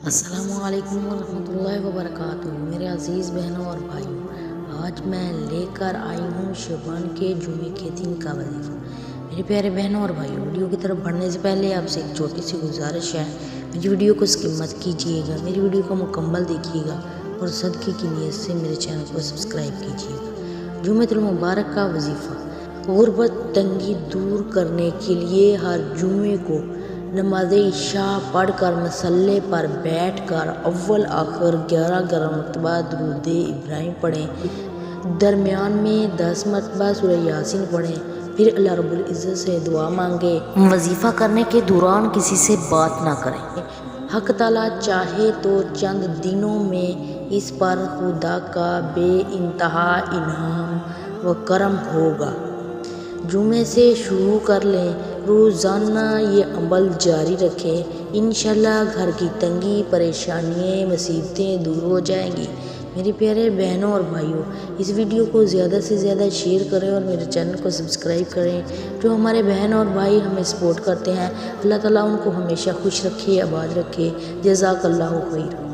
السلام علیکم ورحمۃ اللہ وبرکاتہ۔ میرے عزیز بہنوں اور بھائیوں، آج میں لے کر آئی ہوں شعبان کے جمعے کے دن کا وظیفہ۔ میرے پیارے بہنوں اور بھائیوں، ویڈیو کی طرف بڑھنے سے پہلے آپ سے ایک چھوٹی سی گزارش ہے، میری ویڈیو کو سکپ مت کیجیے گا، میری ویڈیو کو مکمل دیکھیے گا اور صدقے کی نیت سے میرے چینل کو سبسکرائب کیجیے گا۔ جمعۃ المبارک کا وظیفہ: غربت تنگی دور کرنے کے لیے ہر جمعے کو نماز عشاء پڑھ کر مصلی پر بیٹھ کر اول آخر 11 مرتبہ درود ابراہیم پڑھیں، درمیان میں 10 مرتبہ سورہ یاسین پڑھیں، پھر اللہ رب العزت سے دعا مانگیں۔ وظیفہ کرنے کے دوران کسی سے بات نہ کریں، حق تعالیٰ چاہے تو چند دنوں میں اس پر خدا کا بے انتہا انعام و کرم ہوگا۔ جمعے سے شروع کر لیں، روزانہ یہ عمل جاری رکھیں، انشاءاللہ گھر کی تنگی پریشانیاں مصیبتیں دور ہو جائیں گی۔ میرے پیارے بہنوں اور بھائیوں، اس ویڈیو کو زیادہ سے زیادہ شیئر کریں اور میرے چینل کو سبسکرائب کریں۔ جو ہمارے بہن اور بھائی ہمیں سپورٹ کرتے ہیں، اللہ تعالیٰ ان کو ہمیشہ خوش رکھے، آباد رکھے۔ جزاک اللہ خیر۔